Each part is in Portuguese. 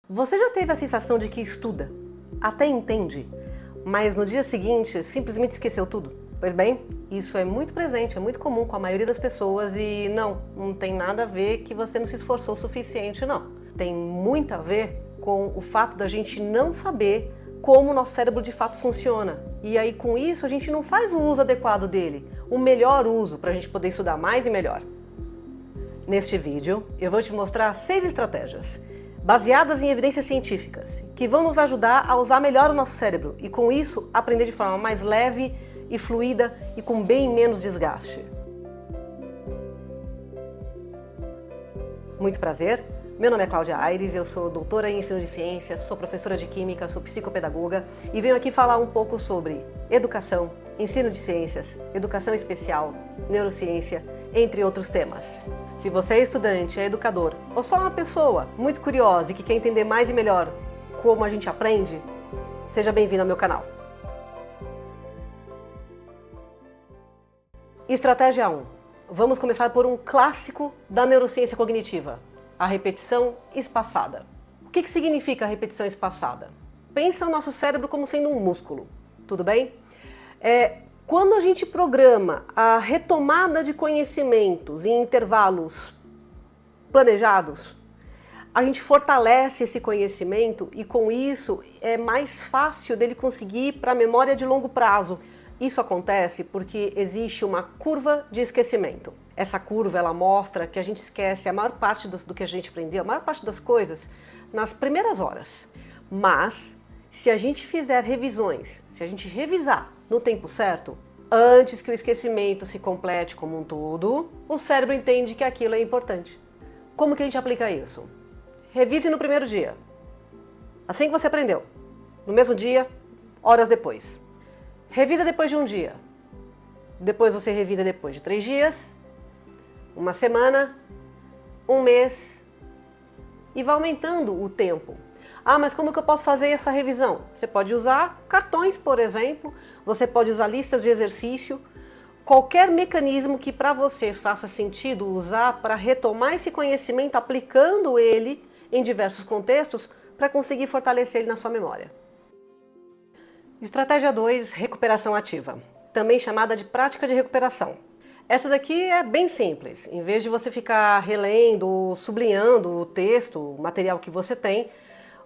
Você já teve a sensação de que estuda, até entende, mas no dia seguinte simplesmente esqueceu tudo? Pois bem, isso é muito presente, é muito comum com a maioria das pessoas e não tem nada a ver que você não se esforçou o suficiente, não. Tem muito a ver com o fato da gente não saber como o nosso cérebro de fato funciona. E aí com isso a gente não faz o uso adequado dele, o melhor uso para a gente poder estudar mais e melhor. Neste vídeo eu vou te mostrar 6 estratégias baseadas em evidências científicas, que vão nos ajudar a usar melhor o nosso cérebro e, com isso, aprender de forma mais leve e fluida e com bem menos desgaste. Muito prazer, meu nome é Cláudia Aires, eu sou doutora em ensino de ciências, sou professora de química, sou psicopedagoga e venho aqui falar um pouco sobre educação, ensino de ciências, educação especial, neurociência, entre outros temas. Se você é estudante, é educador ou só uma pessoa muito curiosa e que quer entender mais e melhor como a gente aprende, seja bem-vindo ao meu canal. Estratégia 1. Vamos começar por um clássico da neurociência cognitiva, a repetição espaçada. O que significa a repetição espaçada? Pensa o nosso cérebro como sendo um músculo, tudo bem? Quando a gente programa a retomada de conhecimentos em intervalos planejados, a gente fortalece esse conhecimento e com isso é mais fácil dele conseguir para a memória de longo prazo. Isso acontece porque existe uma curva de esquecimento. Essa curva ela mostra que a gente esquece a maior parte do que a gente aprendeu, a maior parte das coisas, nas primeiras horas. Mas se a gente fizer revisões, se a gente revisar no tempo certo, antes que o esquecimento se complete como um todo, o cérebro entende que aquilo é importante. Como que a gente aplica isso? Revise no primeiro dia, assim que você aprendeu. No mesmo dia, horas depois. Revisa depois de um dia. Depois você revisa depois de 3 dias, uma semana, um mês e vai aumentando o tempo. Ah, mas como que eu posso fazer essa revisão? Você pode usar cartões, por exemplo, você pode usar listas de exercício, qualquer mecanismo que para você faça sentido usar para retomar esse conhecimento, aplicando ele em diversos contextos para conseguir fortalecer ele na sua memória. Estratégia 2, recuperação ativa, também chamada de prática de recuperação. Essa daqui é bem simples, em vez de você ficar relendo ou sublinhando o texto, o material que você tem,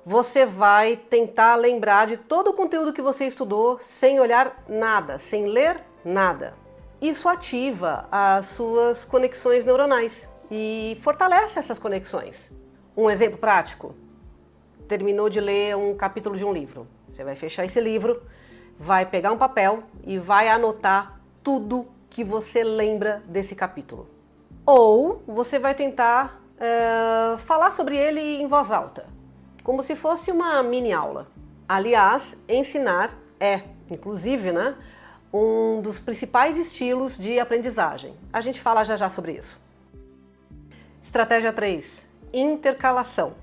você vai tentar lembrar de todo o conteúdo que você estudou sem olhar nada, sem ler nada. Isso ativa as suas conexões neuronais e fortalece essas conexões. Um exemplo prático: terminou de ler um capítulo de um livro. Você vai fechar esse livro, vai pegar um papel e vai anotar tudo que você lembra desse capítulo. Ou você vai tentar falar sobre ele em voz alta, como se fosse uma mini aula. Aliás, ensinar é, inclusive, um dos principais estilos de aprendizagem. A gente fala já sobre isso. Estratégia 3, intercalação.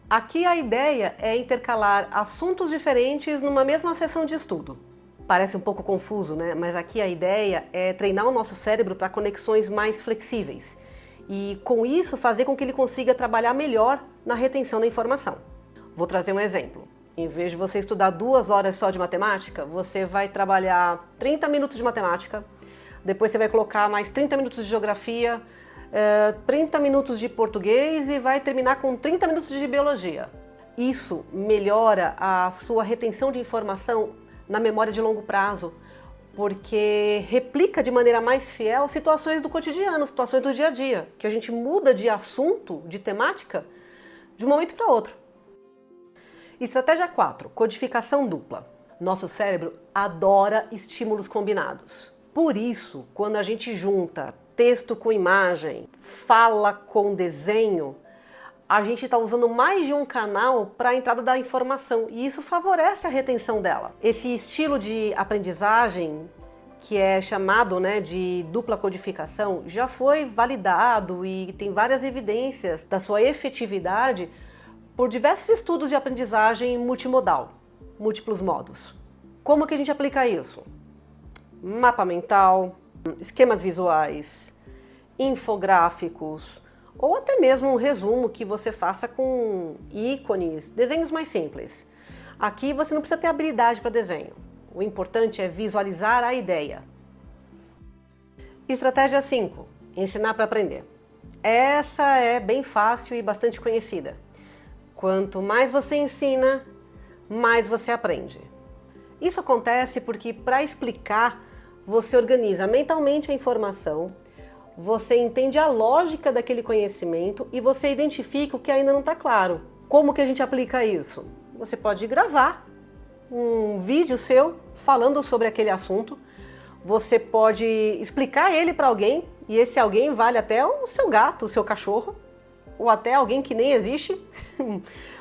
Aqui a ideia é intercalar assuntos diferentes numa mesma sessão de estudo. Parece um pouco confuso, mas aqui a ideia é treinar o nosso cérebro para conexões mais flexíveis e, com isso, fazer com que ele consiga trabalhar melhor na retenção da informação. Vou trazer um exemplo. Em vez de você estudar 2 horas só de matemática, você vai trabalhar 30 minutos de matemática, depois você vai colocar mais 30 minutos de geografia, 30 minutos de português e vai terminar com 30 minutos de biologia. Isso melhora a sua retenção de informação na memória de longo prazo, porque replica de maneira mais fiel situações do cotidiano, situações do dia a dia, que a gente muda de assunto, de temática, de um momento para outro. Estratégia 4, codificação dupla. Nosso cérebro adora estímulos combinados. Por isso, quando a gente junta texto com imagem, fala com desenho, a gente está usando mais de um canal para a entrada da informação e isso favorece a retenção dela. Esse estilo de aprendizagem, que é chamado de dupla codificação, já foi validado e tem várias evidências da sua efetividade por diversos estudos de aprendizagem multimodal, múltiplos modos. Como que a gente aplica isso? Mapa mental, esquemas visuais, infográficos, ou até mesmo um resumo que você faça com ícones, desenhos mais simples. Aqui você não precisa ter habilidade para desenho. O importante é visualizar a ideia. Estratégia 5. Ensinar para aprender. Essa é bem fácil e bastante conhecida. Quanto mais você ensina, mais você aprende. Isso acontece porque, para explicar, você organiza mentalmente a informação, você entende a lógica daquele conhecimento e você identifica o que ainda não está claro. Como que a gente aplica isso? Você pode gravar um vídeo seu falando sobre aquele assunto, você pode explicar ele para alguém, e esse alguém vale até o seu gato, o seu cachorro, ou até alguém que nem existe,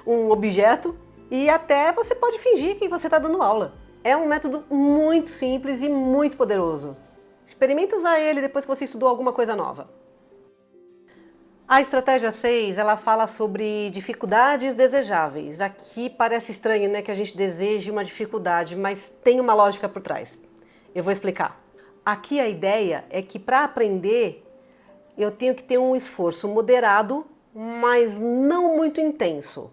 um objeto, e até você pode fingir que você está dando aula. É um método muito simples e muito poderoso. Experimente usar ele depois que você estudou alguma coisa nova. A estratégia 6, ela fala sobre dificuldades desejáveis. Aqui parece estranho, né, que a gente deseje uma dificuldade, mas tem uma lógica por trás. Eu vou explicar. Aqui a ideia é que para aprender eu tenho que ter um esforço moderado, mas não muito intenso,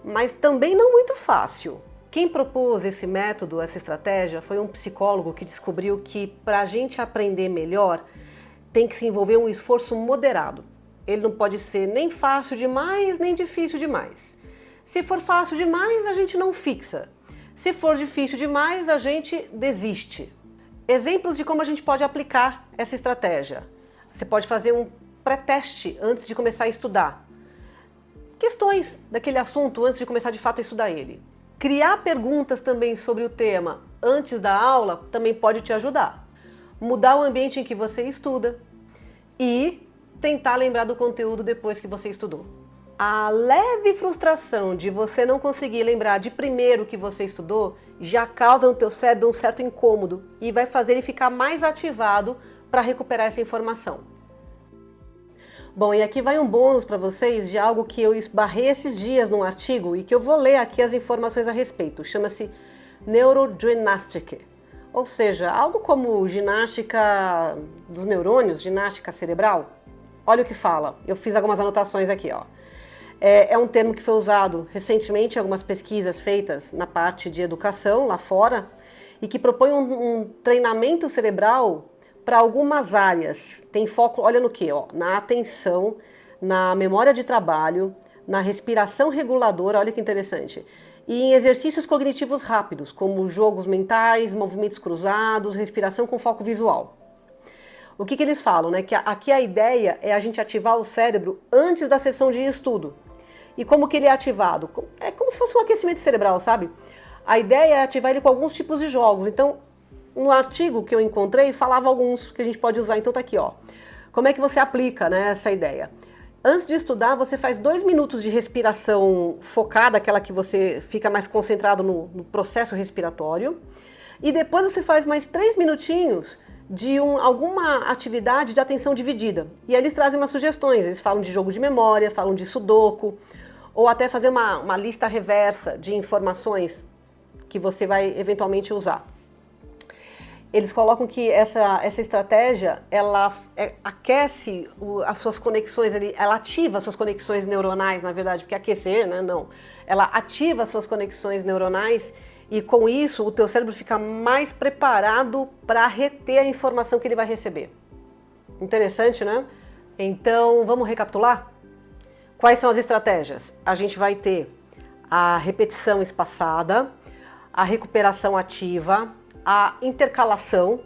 mas também não muito fácil. Quem propôs esse método, essa estratégia, foi um psicólogo que descobriu que para a gente aprender melhor tem que se envolver um esforço moderado. Ele não pode ser nem fácil demais, nem difícil demais. Se for fácil demais, a gente não fixa. Se for difícil demais, a gente desiste. Exemplos de como a gente pode aplicar essa estratégia. Você pode fazer um pré-teste antes de começar a estudar. Questões daquele assunto antes de começar de fato a estudar ele. Criar perguntas também sobre o tema antes da aula também pode te ajudar. Mudar o ambiente em que você estuda e tentar lembrar do conteúdo depois que você estudou. A leve frustração de você não conseguir lembrar de primeiro que você estudou já causa no teu cérebro um certo incômodo e vai fazer ele ficar mais ativado para recuperar essa informação. Bom, e aqui vai um bônus para vocês de algo que eu esbarrei esses dias num artigo e que eu vou ler aqui as informações a respeito. Chama-se Neurogymnastic, ou seja, algo como ginástica dos neurônios, ginástica cerebral. Olha o que fala, eu fiz algumas anotações aqui, ó. É um termo que foi usado recentemente em algumas pesquisas feitas na parte de educação lá fora e que propõe um treinamento cerebral para algumas áreas. Tem foco, olha no que? Na atenção, na memória de trabalho, na respiração reguladora, olha que interessante, e em exercícios cognitivos rápidos, como jogos mentais, movimentos cruzados, respiração com foco visual. O que eles falam, né? Que aqui a ideia é a gente ativar o cérebro antes da sessão de estudo. E como que ele é ativado? É como se fosse um aquecimento cerebral, sabe? A ideia é ativar ele com alguns tipos de jogos. Então, no artigo que eu encontrei, falava alguns que a gente pode usar. Então tá aqui, ó. Como é que você aplica, né, essa ideia? Antes de estudar, você faz 2 minutos de respiração focada, aquela que você fica mais concentrado no processo respiratório. E depois você faz mais 3 minutinhos de alguma atividade de atenção dividida. E aí eles trazem umas sugestões, eles falam de jogo de memória, falam de sudoku, ou até fazer uma lista reversa de informações que você vai eventualmente usar. Eles colocam que essa estratégia, ela aquece as suas conexões, ela ativa as suas conexões neuronais, na verdade, porque aquecer, né, não. Ela ativa as suas conexões neuronais e com isso o teu cérebro fica mais preparado para reter a informação que ele vai receber. Interessante, né? Então, vamos recapitular? Quais são as estratégias? A gente vai ter a repetição espaçada, a recuperação ativa, a intercalação,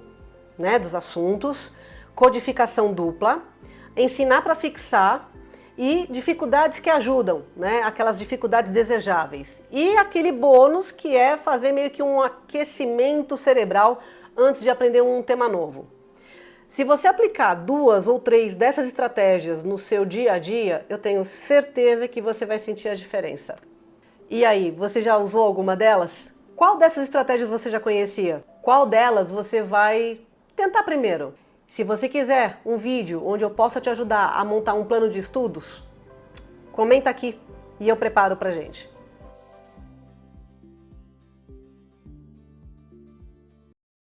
né, dos assuntos, codificação dupla, ensinar para fixar e dificuldades que ajudam, né, aquelas dificuldades desejáveis. E aquele bônus que é fazer meio que um aquecimento cerebral antes de aprender um tema novo. Se você aplicar 2 ou 3 dessas estratégias no seu dia a dia, eu tenho certeza que você vai sentir a diferença. E aí, você já usou alguma delas? Qual dessas estratégias você já conhecia? Qual delas você vai tentar primeiro? Se você quiser um vídeo onde eu possa te ajudar a montar um plano de estudos, comenta aqui e eu preparo pra gente.